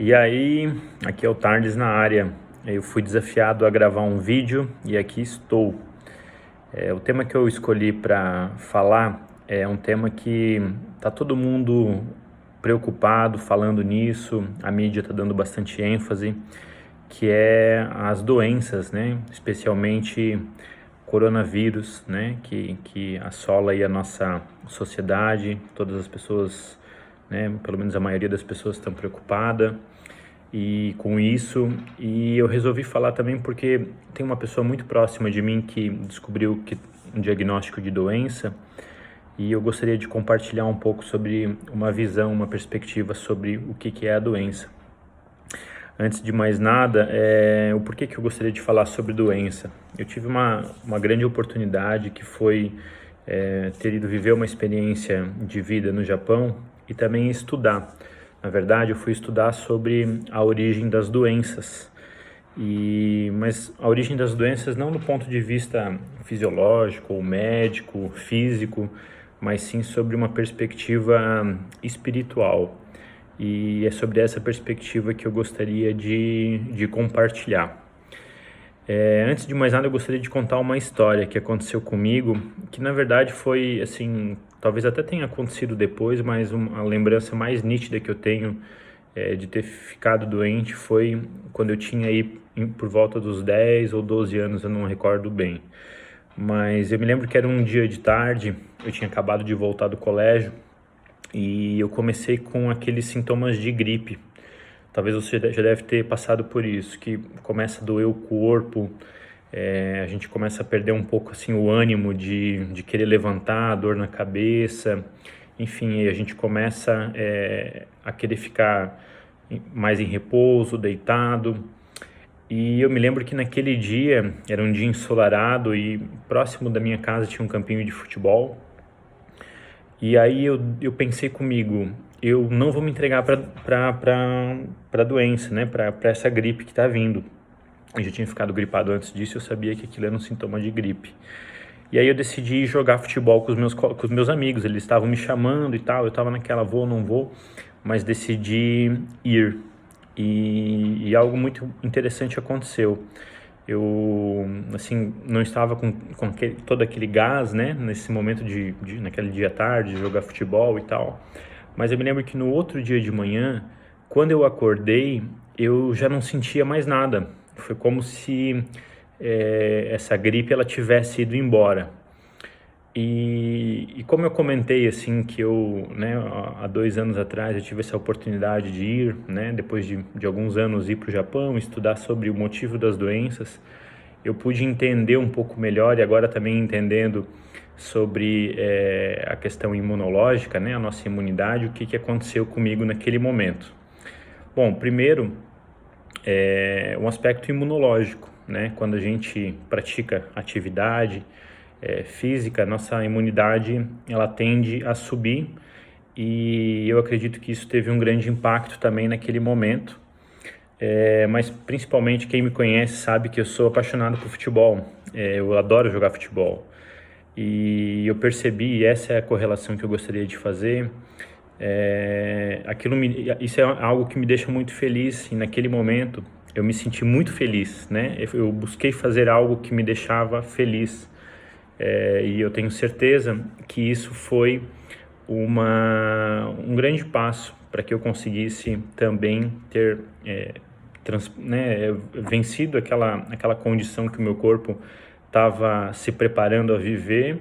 E aí, aqui é o Tardes na área. Eu fui desafiado a gravar um vídeo e aqui estou. O tema que eu escolhi para falar é um tema que tá todo mundo preocupado falando nisso, a mídia está dando bastante ênfase, que é as doenças, né? Especialmente coronavírus, né? Que assola aí a nossa sociedade, todas as pessoas, né? Pelo menos a maioria das pessoas estão preocupadas e com isso, e eu resolvi falar também porque tem uma pessoa muito próxima de mim que descobriu um diagnóstico de doença, e eu gostaria de compartilhar um pouco sobre uma visão, uma perspectiva sobre o que é a doença. Antes de mais nada, o porquê que eu gostaria de falar sobre doença. Eu tive uma grande oportunidade que foi ter ido viver uma experiência de vida no Japão e também estudar. Na verdade, eu fui estudar sobre a origem das doenças. Mas a origem das doenças não do ponto de vista fisiológico, ou médico, físico, mas sim sobre uma perspectiva espiritual. E é sobre essa perspectiva que eu gostaria de compartilhar. Antes de mais nada, eu gostaria de contar uma história que aconteceu comigo, que na verdade foi, assim, talvez até tenha acontecido depois, mas a lembrança mais nítida que eu tenho de ter ficado doente foi quando eu tinha aí por volta dos 10 ou 12 anos, eu não recordo bem. Mas eu me lembro que era um dia de tarde, eu tinha acabado de voltar do colégio e eu comecei com aqueles sintomas de gripe. Talvez você já deve ter passado por isso, que começa a doer o corpo, a gente começa a perder um pouco assim o ânimo de querer levantar, dor na cabeça, enfim, a gente começa a querer ficar mais em repouso, deitado. E eu me lembro que naquele dia, era um dia ensolarado e próximo da minha casa tinha um campinho de futebol. E aí eu pensei comigo, eu não vou me entregar para a doença, né? Para essa gripe que está vindo. Eu já tinha ficado gripado antes disso, eu sabia que aquilo era um sintoma de gripe. E aí eu decidi jogar futebol com os meus amigos, eles estavam me chamando e tal, eu estava naquela vou, não vou, mas decidi ir. E algo muito interessante aconteceu. Eu, assim, não estava com todo aquele gás, né, nesse momento naquele dia à tarde, de jogar futebol e tal. Mas eu me lembro que no outro dia de manhã, quando eu acordei, eu já não sentia mais nada. Foi como se essa gripe ela tivesse ido embora. E como eu comentei assim que eu, né, há 2 anos atrás eu tive essa oportunidade de ir, né, depois de alguns anos ir para o Japão, estudar sobre o motivo das doenças, eu pude entender um pouco melhor e agora também entendendo sobre a questão imunológica, né, a nossa imunidade, o que aconteceu comigo naquele momento. Bom, primeiro, um aspecto imunológico, né, quando a gente pratica atividade física, nossa imunidade ela tende a subir e eu acredito que isso teve um grande impacto também naquele momento. Mas principalmente quem me conhece sabe que eu sou apaixonado por futebol, eu adoro jogar futebol e eu percebi, e essa é a correlação que eu gostaria de fazer, isso é algo que me deixa muito feliz e naquele momento eu me senti muito feliz, né? Eu busquei fazer algo que me deixava feliz. E eu tenho certeza que isso foi um grande passo para que eu conseguisse também ter vencido aquela condição que o meu corpo estava se preparando a viver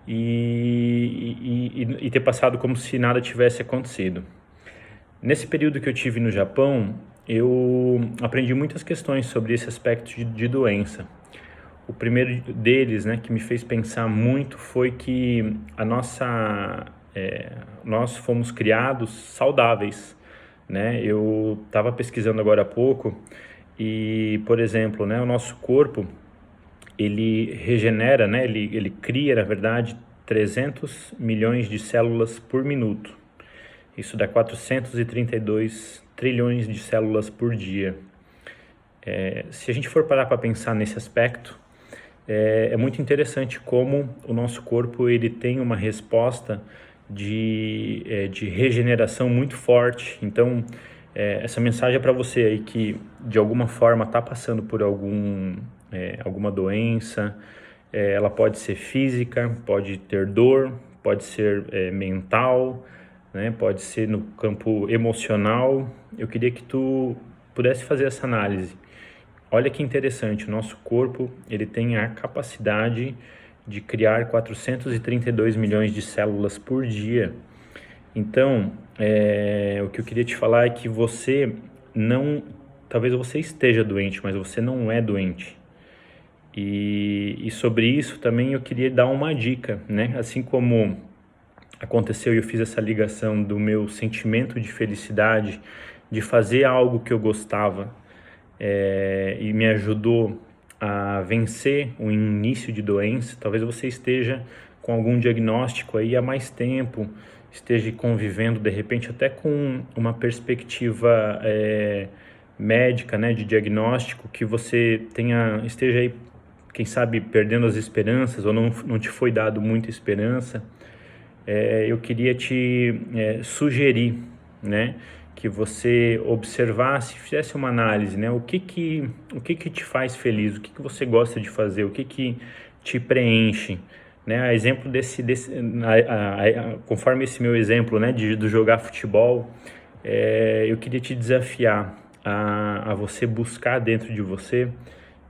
e ter passado como se nada tivesse acontecido. Nesse período que eu tive no Japão, eu aprendi muitas questões sobre esse aspecto de doença. O primeiro deles, né, que me fez pensar muito foi que nós fomos criados saudáveis, né? Eu estava pesquisando agora há pouco e, por exemplo, né, o nosso corpo ele regenera, né? Ele cria, na verdade, 300 milhões de células por minuto. Isso dá 432 trilhões de células por dia. Se a gente for parar para pensar nesse aspecto, é muito interessante como o nosso corpo ele tem uma resposta de regeneração muito forte. Então, Essa mensagem é para você aí que de alguma forma está passando por alguma doença. Ela pode ser física, pode ter dor, pode ser mental, né? Pode ser no campo emocional. Eu queria que tu pudesse fazer essa análise. Olha que interessante, o nosso corpo ele tem a capacidade de criar 432 milhões de células por dia. Então, o que eu queria te falar é que você não, talvez você esteja doente, mas você não é doente. E sobre isso também eu queria dar uma dica, né? Assim como aconteceu e eu fiz essa ligação do meu sentimento de felicidade, de fazer algo que eu gostava, e me ajudou a vencer o início de doença. Talvez você esteja com algum diagnóstico aí há mais tempo, esteja convivendo de repente até com uma perspectiva médica, né, de diagnóstico, que você esteja aí, quem sabe, perdendo as esperanças ou não te foi dado muita esperança. Eu queria te sugerir, né, que você observasse, fizesse uma análise, né, o que te faz feliz, o que você gosta de fazer, o que te preenche, né, a exemplo conforme esse meu exemplo, né, do jogar futebol, eu queria te desafiar a você buscar dentro de você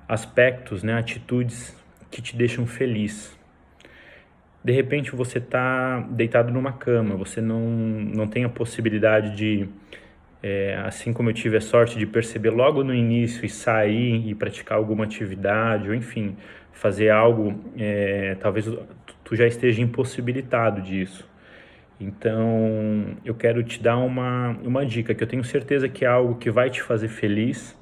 aspectos, né, atitudes que te deixam feliz. De repente você está deitado numa cama, você não tem a possibilidade de, assim como eu tive a sorte de perceber logo no início e sair e praticar alguma atividade, ou enfim, fazer algo, talvez tu já esteja impossibilitado disso. Então eu quero te dar uma dica, que eu tenho certeza que é algo que vai te fazer feliz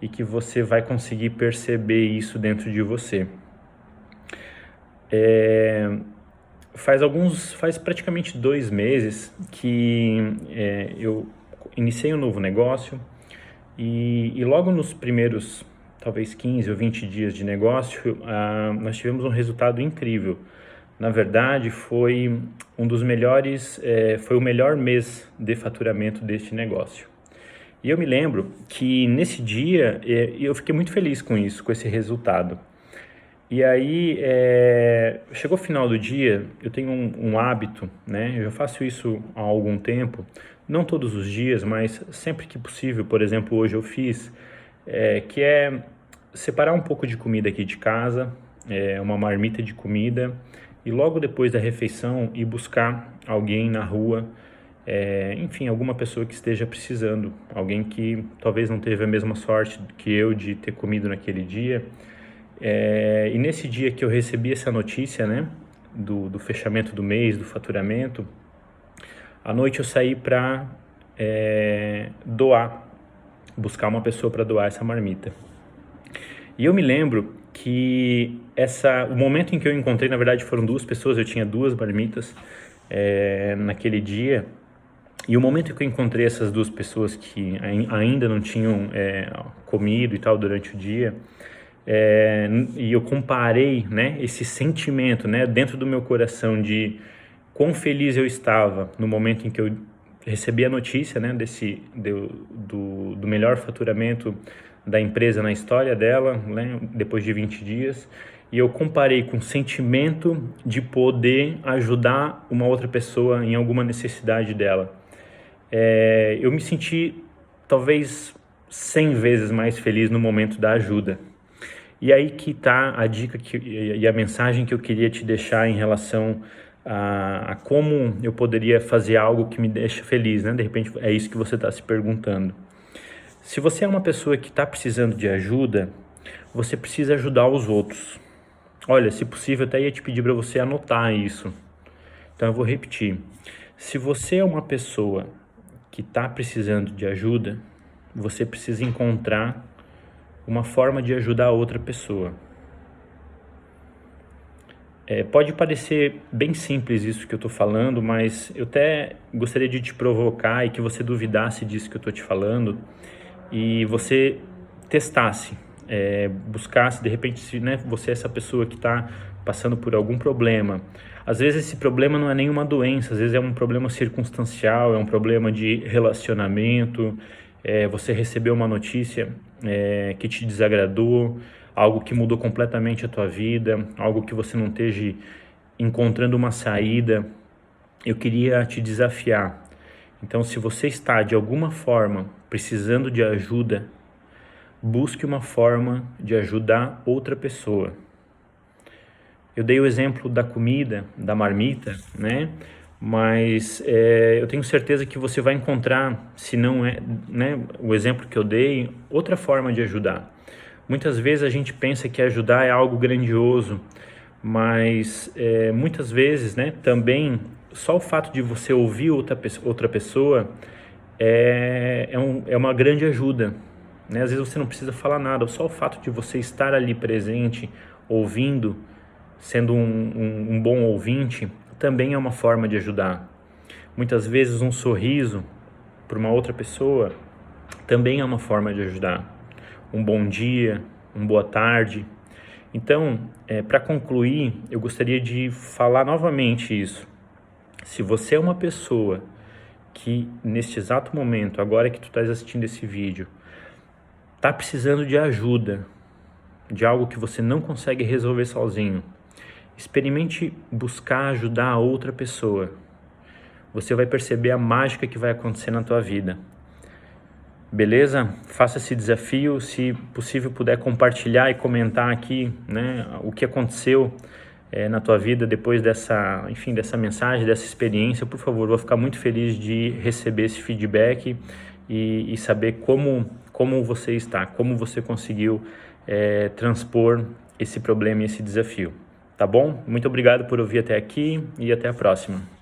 e que você vai conseguir perceber isso dentro de você. Faz praticamente 2 meses que eu iniciei um novo negócio e logo nos primeiros, talvez 15 ou 20 dias de negócio, nós tivemos um resultado incrível. Na verdade, foi um dos melhores, foi o melhor mês de faturamento deste negócio. E eu me lembro que nesse dia eu fiquei muito feliz com isso, com esse resultado. E aí, chegou o final do dia, eu tenho um hábito, né? Eu já faço isso há algum tempo, não todos os dias, mas sempre que possível. Por exemplo, hoje eu fiz, que é separar um pouco de comida aqui de casa, uma marmita de comida, e logo depois da refeição ir buscar alguém na rua, enfim, alguma pessoa que esteja precisando, alguém que talvez não teve a mesma sorte que eu de ter comido naquele dia. E nesse dia que eu recebi essa notícia, né, do fechamento do mês, do faturamento, à noite eu saí para buscar uma pessoa para doar essa marmita. E eu me lembro que o momento em que eu encontrei, na verdade foram 2 pessoas, eu tinha 2 marmitas naquele dia, e o momento em que eu encontrei essas 2 pessoas que ainda não tinham comido e tal durante o dia, e eu comparei, né, esse sentimento, né, dentro do meu coração de quão feliz eu estava no momento em que eu recebi a notícia, né, do melhor faturamento da empresa na história dela, né, depois de 20 dias, e eu comparei com o sentimento de poder ajudar uma outra pessoa em alguma necessidade dela. Eu me senti talvez 100 vezes mais feliz no momento da ajuda. E aí que está a dica e a mensagem que eu queria te deixar em relação a como eu poderia fazer algo que me deixa feliz, né? De repente é isso que você está se perguntando. Se você é uma pessoa que está precisando de ajuda, você precisa ajudar os outros. Olha, se possível, até ia te pedir para você anotar isso. Então eu vou repetir. Se você é uma pessoa que está precisando de ajuda, você precisa encontrar uma forma de ajudar a outra pessoa. Pode parecer bem simples isso que eu estou falando, mas eu até gostaria de te provocar e que você duvidasse disso que eu estou te falando e você testasse, buscasse, de repente, se, né, você é essa pessoa que está passando por algum problema, às vezes esse problema não é nenhuma doença, às vezes é um problema circunstancial, é um problema de relacionamento, você recebeu uma notícia que te desagradou, algo que mudou completamente a tua vida, algo que você não esteja encontrando uma saída. Eu queria te desafiar. Então, se você está de alguma forma precisando de ajuda, busque uma forma de ajudar outra pessoa. Eu dei o exemplo da comida, da marmita, né? Mas eu tenho certeza que você vai encontrar, se não é, né, o exemplo que eu dei, outra forma de ajudar. Muitas vezes a gente pensa que ajudar é algo grandioso, mas muitas vezes, né, também só o fato de você ouvir outra pessoa é uma grande ajuda, né? Às vezes você não precisa falar nada, só o fato de você estar ali presente, ouvindo, sendo um bom ouvinte, também é uma forma de ajudar. Muitas vezes um sorriso para uma outra pessoa também é uma forma de ajudar. Um bom dia, uma boa tarde. Então, para concluir, eu gostaria de falar novamente isso. Se você é uma pessoa que neste exato momento, agora que tu estás assistindo esse vídeo, está precisando de ajuda, de algo que você não consegue resolver sozinho, experimente buscar ajudar a outra pessoa. Você vai perceber a mágica que vai acontecer na tua vida. Beleza? Faça esse desafio, se possível puder compartilhar e comentar aqui, né, o que aconteceu na tua vida depois dessa mensagem, dessa experiência. Por favor, vou ficar muito feliz de receber esse feedback e saber como você está, como você conseguiu transpor esse problema e esse desafio. Tá bom? Muito obrigado por ouvir até aqui e até a próxima.